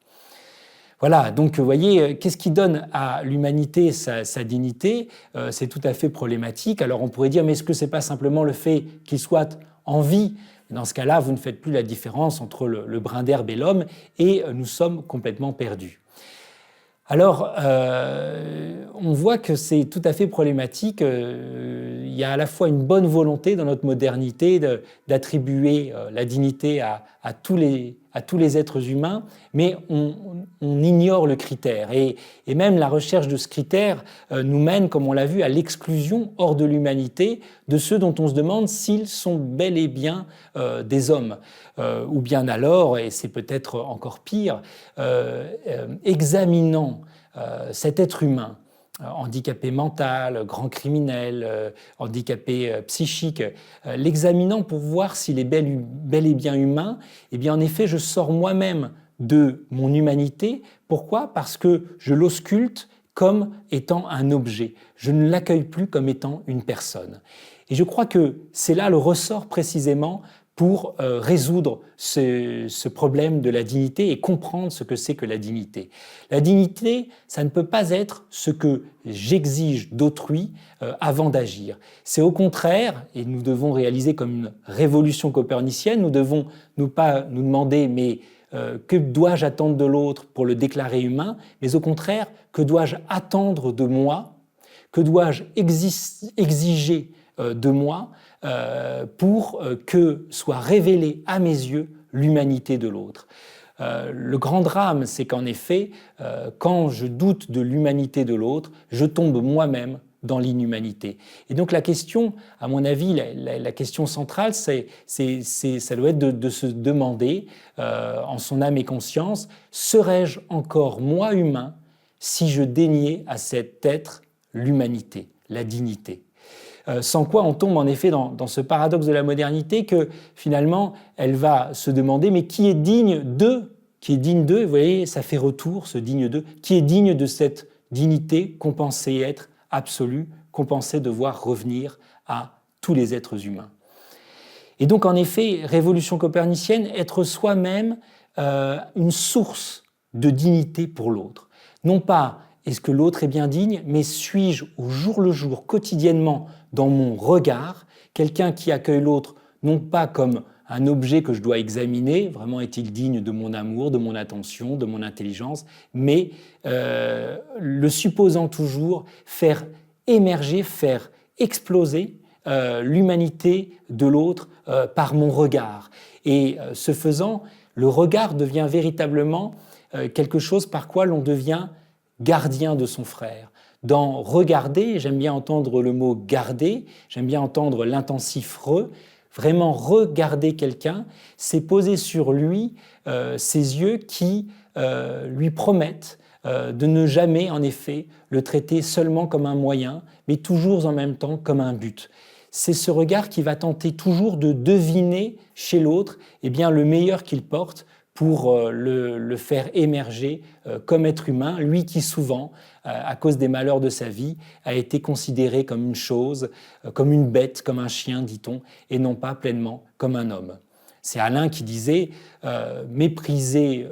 Voilà, donc vous voyez, qu'est-ce qui donne à l'humanité sa dignité ? C'est tout à fait problématique. Alors on pourrait dire, mais est-ce que ce n'est pas simplement le fait qu'il soit en vie ? Dans ce cas-là, vous ne faites plus la différence entre le brin d'herbe et l'homme, et nous sommes complètement perdus. Alors, on voit que c'est tout à fait problématique. Il y a à la fois une bonne volonté dans notre modernité d'attribuer la dignité à tous les êtres humains, mais on ignore le critère. Et même la recherche de ce critère nous mène, comme on l'a vu, à l'exclusion hors de l'humanité de ceux dont on se demande s'ils sont bel et bien des hommes. Ou bien alors, et c'est peut-être encore pire, examinant cet être humain, handicapé mental, grand criminel, handicapé psychique, l'examinant pour voir s'il est bel et bien humain, en effet, je sors moi-même de mon humanité. Pourquoi ? Parce que je l'ausculte comme étant un objet. Je ne l'accueille plus comme étant une personne. Et je crois que c'est là le ressort précisément pour résoudre ce problème de la dignité et comprendre ce que c'est que la dignité. La dignité, ça ne peut pas être ce que j'exige d'autrui avant d'agir. C'est au contraire, et nous devons réaliser comme une révolution copernicienne, nous devons pas nous demander mais que dois-je attendre de l'autre pour le déclarer humain, mais au contraire, que dois-je attendre de moi, que dois-je exiger de moi pour que soit révélée à mes yeux l'humanité de l'autre. Le grand drame, c'est qu'en effet, quand je doute de l'humanité de l'autre, je tombe moi-même dans l'inhumanité. Et donc la question, à mon avis, la question centrale, ça doit être de se demander, en son âme et conscience, serais-je encore moi humain si je déniais à cet être l'humanité, la dignité ? Sans quoi on tombe en effet dans ce paradoxe de la modernité que finalement elle va se demander mais qui est digne d'eux, vous voyez, ça fait retour ce digne d'eux, qui est digne de cette dignité qu'on pensait être absolue, qu'on pensait devoir revenir à tous les êtres humains. Et donc en effet, révolution copernicienne, être soi-même une source de dignité pour l'autre. Non pas est-ce que l'autre est bien digne, mais suis-je au jour le jour, quotidiennement, dans mon regard, quelqu'un qui accueille l'autre non pas comme un objet que je dois examiner, vraiment est-il digne de mon amour, de mon attention, de mon intelligence, mais le supposant toujours faire émerger, faire exploser l'humanité de l'autre par mon regard. Et ce faisant, le regard devient véritablement quelque chose par quoi l'on devient gardien de son frère. Dans regarder, j'aime bien entendre le mot garder, j'aime bien entendre l'intensif re. Vraiment regarder quelqu'un, c'est poser sur lui ses yeux qui lui promettent de ne jamais, en effet, le traiter seulement comme un moyen, mais toujours en même temps comme un but. C'est ce regard qui va tenter toujours de deviner chez l'autre eh bien, le meilleur qu'il porte pour le faire émerger comme être humain, lui qui souvent, à cause des malheurs de sa vie, a été considéré comme une chose, comme une bête, comme un chien, dit-on, et non pas pleinement comme un homme. C'est Alain qui disait mépriser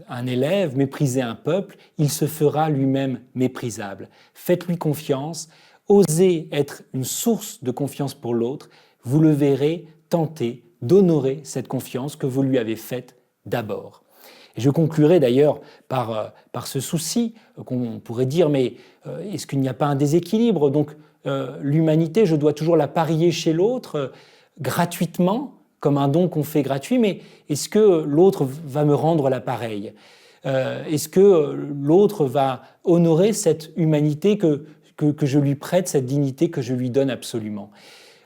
un élève, mépriser un peuple, il se fera lui-même méprisable. Faites-lui confiance, osez être une source de confiance pour l'autre, vous le verrez tenter d'honorer cette confiance que vous lui avez faite d'abord. Et je conclurai d'ailleurs par ce souci qu'on pourrait dire, mais est-ce qu'il n'y a pas un déséquilibre? Donc l'humanité, je dois toujours la parier chez l'autre gratuitement, comme un don qu'on fait gratuit, mais est-ce que l'autre va me rendre l'appareil? Est-ce que l'autre va honorer cette humanité que je lui prête, cette dignité que je lui donne absolument?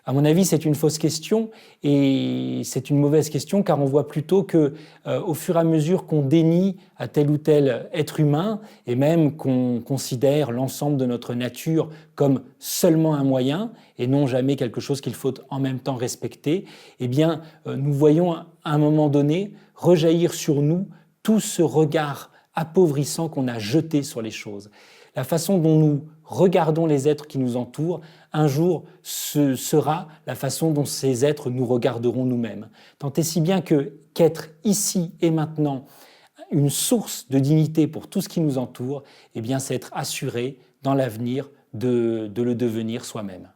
À mon avis, c'est une fausse question et c'est une mauvaise question car on voit plutôt que, au fur et à mesure qu'on dénie à tel ou tel être humain et même qu'on considère l'ensemble de notre nature comme seulement un moyen et non jamais quelque chose qu'il faut en même temps respecter, eh bien, nous voyons à un moment donné rejaillir sur nous tout ce regard appauvrissant qu'on a jeté sur les choses. La façon dont nous regardons les êtres qui nous entourent, un jour, ce sera la façon dont ces êtres nous regarderont nous-mêmes. Tant et si bien qu'être ici et maintenant une source de dignité pour tout ce qui nous entoure, eh bien, c'est être assuré dans l'avenir de le devenir soi-même.